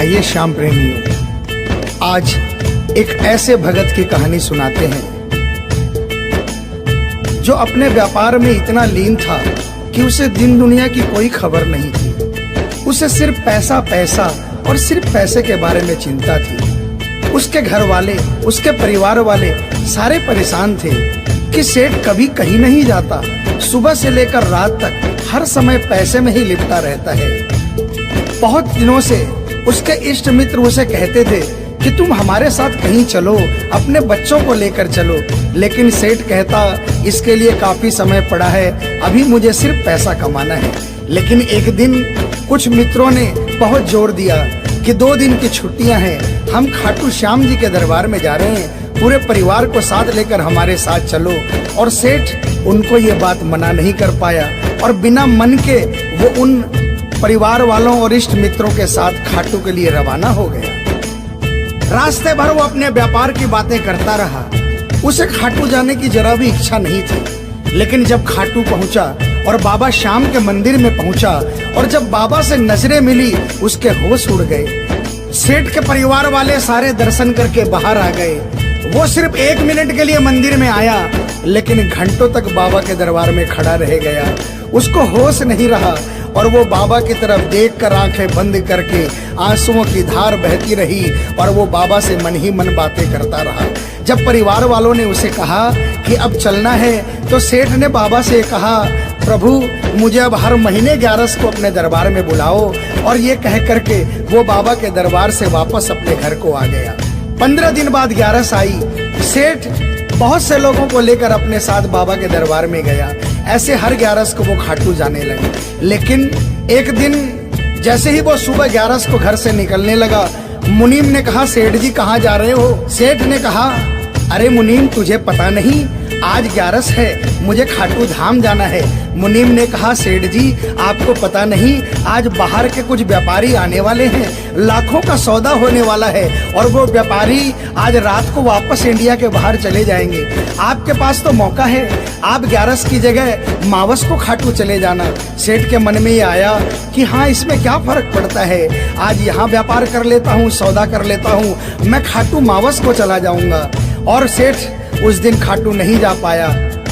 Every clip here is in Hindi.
आइए श्याम प्रेमियों, आज एक ऐसे भगत की कहानी सुनाते हैं जो अपने व्यापार में इतना लीन था कि उसे दिन दुनिया की कोई खबर नहीं थी। उसे सिर्फ पैसा पैसा और सिर्फ पैसे के बारे में चिंता थी। उसके घर वाले, उसके परिवार वाले सारे परेशान थे कि सेठ कभी कहीं नहीं जाता, सुबह से लेकर रात तक हर समय पैसे में ही लिपटा रहता है। बहुत दिनों से उसके इष्ट मित्र उसे कहते थे कि तुम हमारे साथ कहीं चलो, अपने बच्चों को लेकर चलो, लेकिन सेठ कहता इसके लिए काफी समय पड़ा है, अभी मुझे सिर्फ पैसा कमाना है। लेकिन एक दिन कुछ मित्रों ने बहुत जोर दिया कि 2 दिन की छुट्टियां हैं, हम खाटू श्याम जी के दरबार में जा रहे हैं, पूरे परिवार को साथ लेकर हमारे साथ चलो। और सेठ उनको ये बात मना नहीं कर पाया और बिना मन के वो उन परिवार वालों और इष्ट मित्रों के साथ खाटू के लिए रवाना हो गया। रास्ते भर वो अपने व्यापार की बातें करता रहा। उसे खाटू जाने की जरा भी इच्छा नहीं थी। लेकिन जब खाटू पहुंचा और बाबा श्याम के मंदिर में पहुंचा और जब बाबा से नजरें मिली, उसके होश उड़ गए। सेठ के परिवार वाले सारे दर्शन करके बाहर आ गए। वो सिर्फ 1 मिनट के लिए मंदिर में आया, लेकिन घंटों तक बाबा के दरबार में खड़ा रह गया। उसको होश नहीं रहा और वो बाबा की तरफ देखकर आंखें बंद करके आंसुओं की धार बहती रही और वो बाबा से मन ही मन बातें करता रहा। जब परिवार वालों ने उसे कहा कि अब चलना है, तो सेठ ने बाबा से कहा, प्रभु मुझे अब हर महीने 11 को अपने दरबार में बुलाओ। और ये कह करके वो बाबा के दरबार से वापस अपने घर को आ गया। 15 दिन बाद 11 आई। सेठ बहुत से लोगों को लेकर अपने साथ बाबा के दरबार में गया। ऐसे हर 11 को वो खाटू जाने लगे। लेकिन एक दिन जैसे ही वो सुबह 11 को घर से निकलने लगा, मुनीम ने कहा, सेठ जी कहाँ जा रहे हो? सेठ ने कहा, अरे मुनीम तुझे पता नहीं, आज 11 है, मुझे खाटू धाम जाना है। मुनीम ने कहा, सेठ जी आपको पता नहीं, आज बाहर के कुछ व्यापारी आने वाले हैं, लाखों का सौदा होने वाला है और वो व्यापारी आज रात को वापस इंडिया के बाहर चले जाएंगे। आपके पास तो मौका है, आप 11 की जगह मावस को खाटू चले जाना। सेठ के मन में ये आया कि हाँ, इसमें क्या फर्क पड़ता है, आज यहाँ व्यापार कर लेता हूँ, सौदा कर लेता हूँ, मैं खाटू मावस को चला जाऊंगा। और सेठ उस दिन खाटू नहीं जा पाया।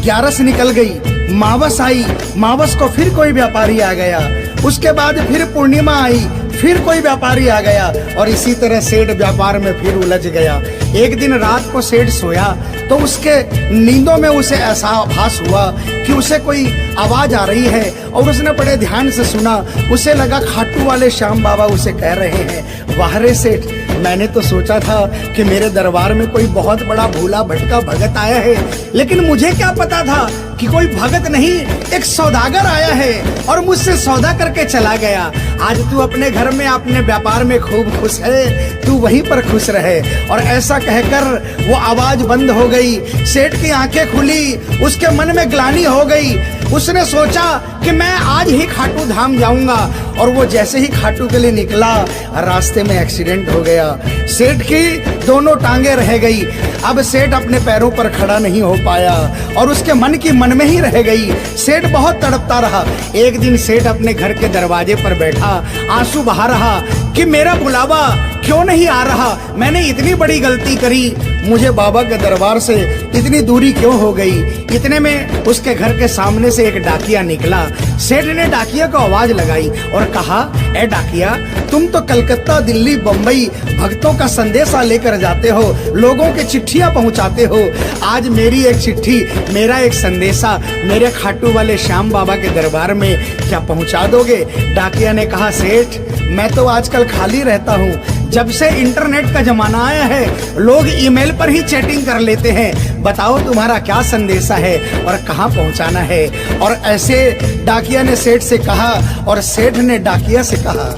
11 निकल गई, मावस आई, मावस को फिर कोई व्यापारी आ गया, उसके बाद फिर पूर्णिमा आई, फिर कोई व्यापारी आ गया और इसी तरह सेठ व्यापार में फिर उलझ गया। एक दिन रात को सेठ सोया तो उसके नींदों में उसे ऐसा आभास हुआ कि उसे कोई आवाज आ रही है और उसने बड़े ध्यान से सुना। उसे लगा खाटू वाले श्याम बाबा उसे कह रहे हैं, वाह रे सेठ, मैंने तो सोचा था कि मेरे दरबार में कोई बहुत बड़ा भूला भटका भगत आया है, लेकिन मुझे क्या पता था कि कोई भगत नहीं, एक सौदागर आया है और मुझसे सौदा करके चला गया। आज तू अपने घर में, अपने व्यापार में खूब खुश है, तू वहीं पर खुश रहे। और ऐसा कहकर वो आवाज बंद हो गई। सेठ की आंखें खुली, उसके मन में ग्लानि हो गई। उसने सोचा कि मैं आज ही खाटू धाम जाऊंगा और वो जैसे ही खाटू के लिए निकला, रास्ते में एक्सीडेंट हो गया। सेठ की दोनों टांगे रह गई। अब सेठ अपने पैरों पर खड़ा नहीं हो पाया और उसके मन की मन में ही रह गई। सेठ बहुत तड़पता रहा। एक दिन सेठ अपने घर के दरवाजे पर बैठा, आंसू बहा रहा कि मेरा बुलावा क्यों नहीं आ रहा, मैंने इतनी बड़ी गलती करी, मुझे बाबा के दरबार से इतनी दूरी क्यों हो गई। इतने में उसके घर के सामने से एक डाकिया निकला। सेठ ने डाकिया को आवाज लगाई और कहा, ए डाकिया, तुम तो कलकत्ता, दिल्ली, बम्बई भक्तों का संदेशा लेकर जाते हो, लोगों के चिट्ठियां पहुंचाते हो। आज मेरी एक चिट्ठी, मेरा एक संदेशा मेरे खाटू वाले श्याम बाबा के दरबार में क्या पहुंचा दोगे? डाकिया ने कहा, सेठ मैं तो आजकल खाली रहता हूँ, जब से इंटरनेट का जमाना आया है लोग ईमेल पर ही चैटिंग कर लेते हैं, बताओ तुम्हारा क्या संदेशा है और कहाँ पहुँचाना है। और ऐसे डाकिया ने सेठ से कहा और सेठ ने डाकिया से कहा।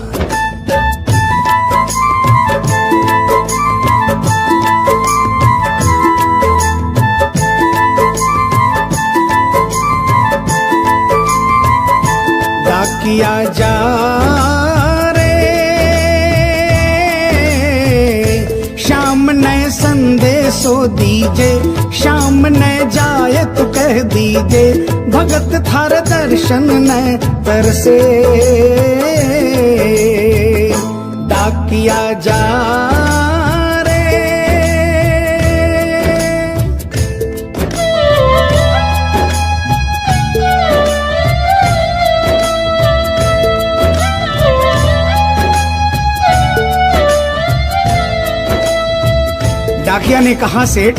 डाकिया जा संदेशो दीजे, शाम न जाए तो कह दीजे, भगत थार दर्शन न तरसे। डाकिया डाकिया ने कहा, सेठ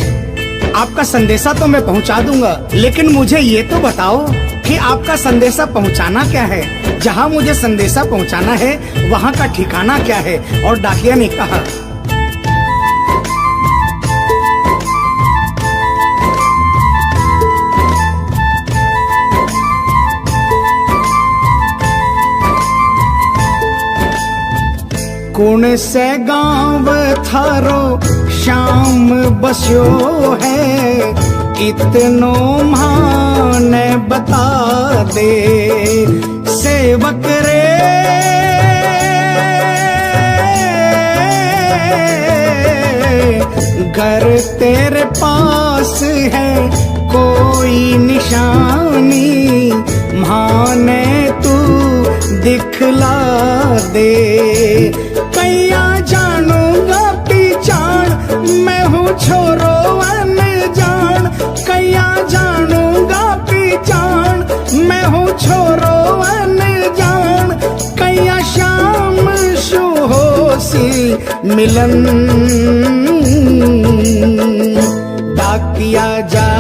आपका संदेशा तो मैं पहुंचा दूंगा, लेकिन मुझे ये तो बताओ कि आपका संदेशा पहुंचाना क्या है। जहां मुझे संदेशा पहुंचाना है वहां का ठिकाना क्या है। और डाकिया ने कहा, कौन से गांव थारो शाम बस्यो है, इतनो माने बता दे सेवक रे। घर तेरे पास है कोई निशानी, माने तू दिखला दे। कैया जानूंगा पहचान, मैं हूँ छोरो अनजान। कैया जानूंगा पहचान, मैं हूँ छोरो अनजान। कैया शाम शु होसी मिलन, डाकिया जा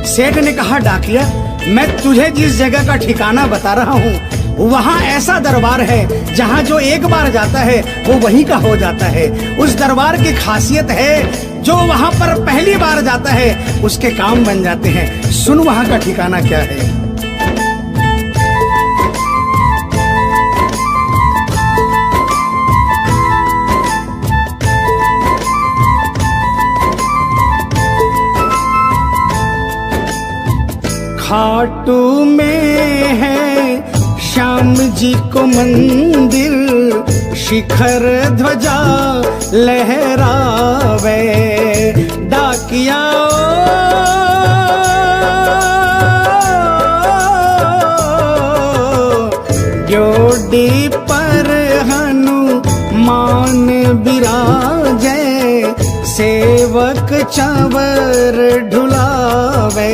सेठ ने कहा, डाकिया मैं तुझे जिस जगह का ठिकाना बता रहा हूँ वहाँ ऐसा दरबार है जहाँ जो एक बार जाता है वो वहीं का हो जाता है। उस दरबार की खासियत है जो वहाँ पर पहली बार जाता है उसके काम बन जाते हैं। सुन वहाँ का ठिकाना क्या है। खाटू में है श्याम जी को मंदिर, शिखर ध्वजा लहरावे। डाकिया जोड़ी पर हनुमान बिराजे, सेवक चावर ढुलावे।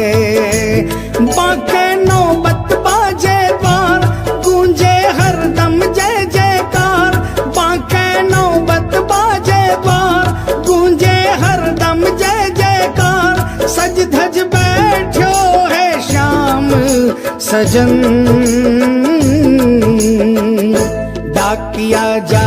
बाके नौबत बाजे द्वार, गूंजे हरदम जय जयकार। बाके नौबत बाजे द्वार, गूंजे हरदम जय जयकार। सज धज बैठो है श्याम सजन, डाकिया जा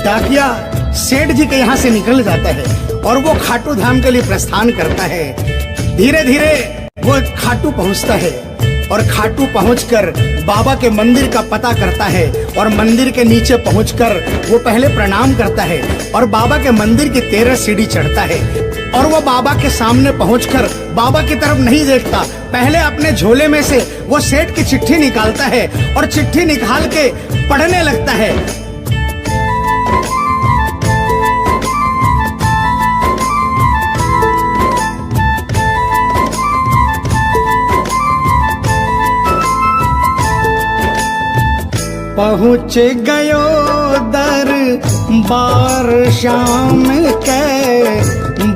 डाकिया सेठ जी के यहाँ से निकल जाता है और वो खाटू धाम के लिए प्रस्थान करता है। धीरे धीरे वो खाटू पहुँचता है और खाटू पहुंचकर बाबा के मंदिर का पता करता है और मंदिर के नीचे पहुंचकर वो पहले प्रणाम करता है और बाबा के मंदिर की 13 सीढ़ी चढ़ता है। और वो बाबा के सामने पहुंचकर बाबा की तरफ नहीं देखता, पहले अपने झोले में से वो सेठ की चिट्ठी निकालता है और चिट्ठी निकाल के पढ़ने लगता है। पहुँच गयो दरबार श्याम के,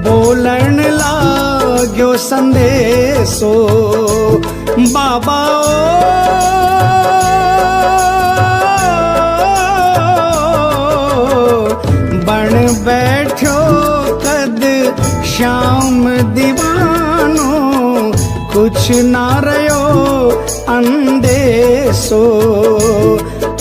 बोलन लाग्यो संदेशो। बाबा बन बैठो कद श्याम दीवानो, कुछ ना रयो अंदेशो।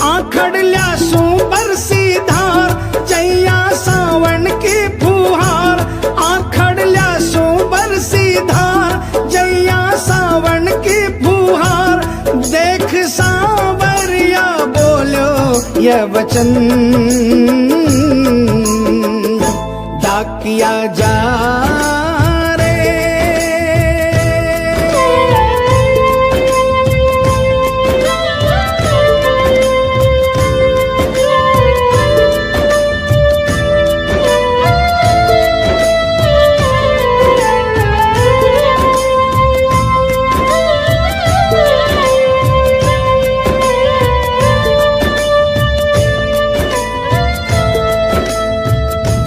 आखड़ ल्यासू बरसी धार, जैया सावन की फुहार। आखड़ ल्यासू बरसी धार, जैया सावन की फुहार। देख सांवरिया बोलो ये वचन, डाकिया जा रे।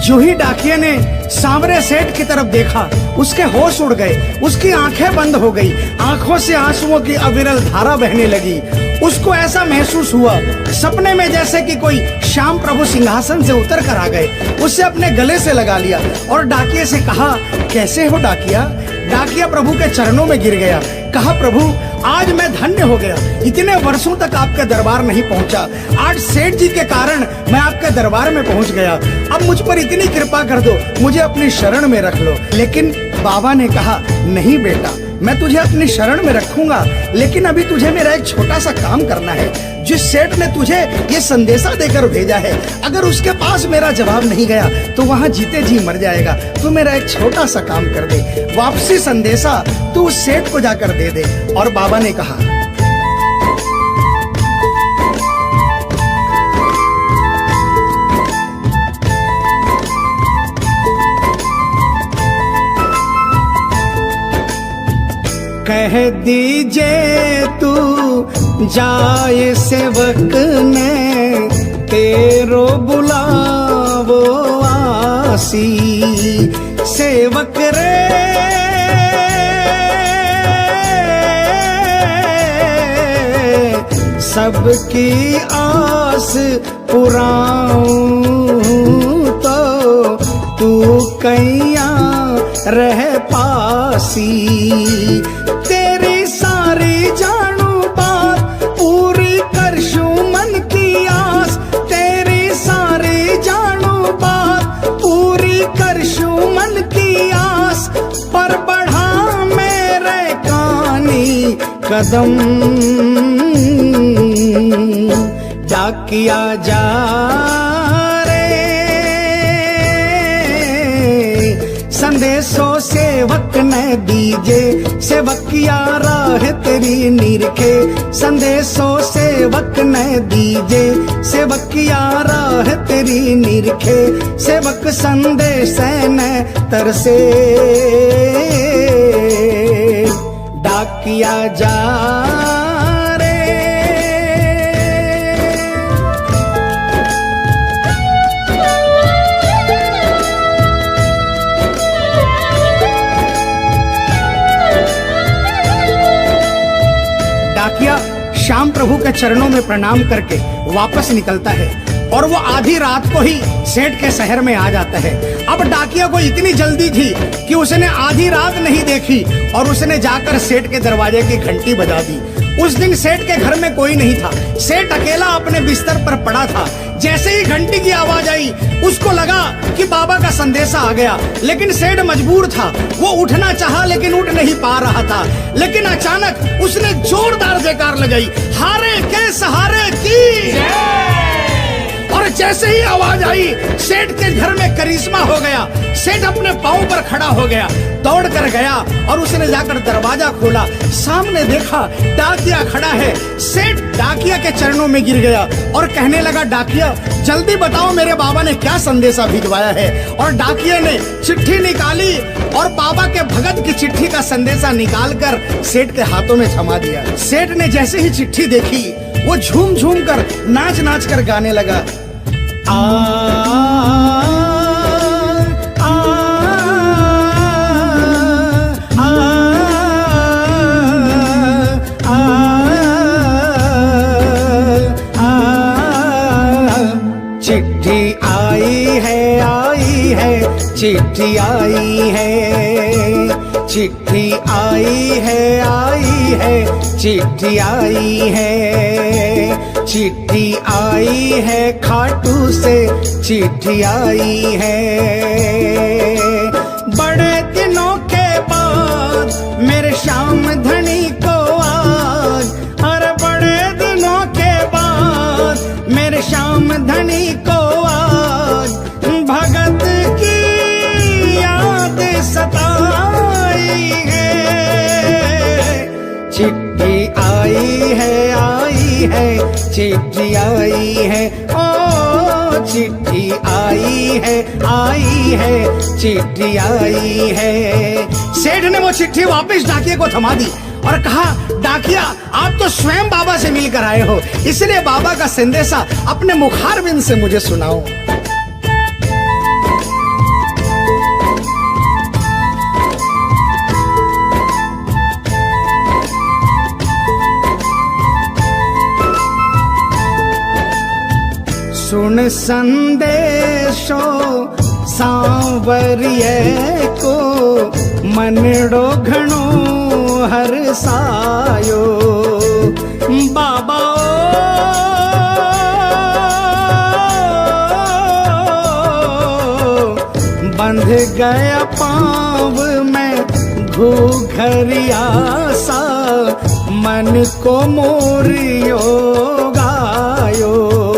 जो ही डाकिया ने सांवरे सेठ की तरफ देखा, उसके होश उड़ गए, उसकी आंखें बंद हो गई, आंखों से आंसुओं की अविरल धारा बहने लगी। उसको ऐसा महसूस हुआ सपने में जैसे कि कोई श्याम प्रभु सिंहासन से उतर कर आ गए। उससे अपने गले से लगा लिया और डाकिये से कहा, कैसे हो डाकिया? डाकिया प्रभु के चरणों में गिर गया, कहा, प्रभु आज मैं धन्य हो गया, इतने वर्षों तक आपके दरबार नहीं पहुंचा, आज सेठ जी के कारण मैं आपके दरबार में पहुंच गया। अब मुझ पर इतनी कृपा कर दो, मुझे अपनी शरण में रख लो। लेकिन बाबा ने कहा, नहीं बेटा, मैं तुझे अपनी शरण में रखूंगा, लेकिन अभी तुझे मेरा एक छोटा सा काम करना है। जिस सेठ ने तुझे ये संदेशा देकर भेजा है, अगर उसके पास मेरा जवाब नहीं गया तो वहां जीते जी मर जाएगा। तू मेरा एक छोटा सा काम कर दे, वापसी संदेशा तू उस सेठ को जाकर दे दे। और बाबा ने कहा, कह दीजिए तू जाए सेवक ने तेरो बुलावो आसी। सेवक रे सबकी आस पुराऊं तो तू कैया रह पासी। तेरी सारी जानू बात पूरी करशू मन की आस, तेरी सारी जानू बात पूरी करशू मन की आस। पर बढ़ा मेरे कानी कदम डाकिया जा संदेशो सेवक ने दीजे, सेवकिया राह तेरी निरखे। संदेशो सेवक ने दीजे, सेवकिया राह तेरी निरखे। सेवक संदेश न तरसे डाकिया जा डाकिया श्याम प्रभु के चरणों में प्रणाम करके वापस निकलता है और वो आधी रात को ही सेठ के शहर में आ जाता है। अब डाकिया को इतनी जल्दी थी कि उसने आधी रात नहीं देखी और उसने जाकर सेठ के दरवाजे की घंटी बजा दी। उस दिन सेठ के घर में कोई नहीं था, सेठ अकेला अपने बिस्तर पर पड़ा था। जैसे ही घंटी की आवाज आई उसको लगा कि बाबा का संदेशा आ गया, लेकिन सेठ मजबूर था, वो उठना चाहा लेकिन उठ नहीं पा रहा था। लेकिन अचानक उसने जोरदार जयकार लगाई, हारे के सहारे की। और जैसे ही आवाज आई सेठ के घर में करिश्मा हो गया। सेठ अपने पांव पर खड़ा हो गया, दौड़ कर गया और उसने जाकर दरवाजा खोला। सामने देखा डाकिया खड़ा है। सेठ डाकिया के चरणों में गिर गया और कहने लगा, डाकिया जल्दी बताओ मेरे बाबा ने क्या संदेशा भिजवाया है। और डाकिया ने चिट्ठी निकाली और बाबा के भगत की चिट्ठी का संदेशा निकालकर सेठ के हाथों में थमा दिया। सेठ ने जैसे ही चिट्ठी देखी वो झूम झूम कर नाच नाच कर गाने लगा, आ, आ, आ, आ, आ, चिट्ठी आई है, चिट्ठी आई है, चिट्ठी आई है, चिट्ठी आई है, चिट्ठी आई है, खाटू से चिट्ठी आई है। बड़े दिनों के बाद मेरे श्याम धनी को आज, अरे बड़े दिनों के बाद मेरे श्याम धनी को आज भगत की याद सताई है। चिट्ठी आई है, चिट्ठी आई है, ओ चिट्ठी आई है, चिट्ठी आई है। सेठ ने वो चिट्ठी वापस डाकिया को थमा दी और कहा, डाकिया आप तो स्वयं बाबा से मिलकर आए हो, इसलिए बाबा का संदेशा अपने मुखारबिंद से मुझे सुनाओ। गुण संदेशो सांवरिये को मनड़ो घणो हरसायो। बाबा बंध गया पाँव में घूघरिया सा, मन को मोरियो गायो।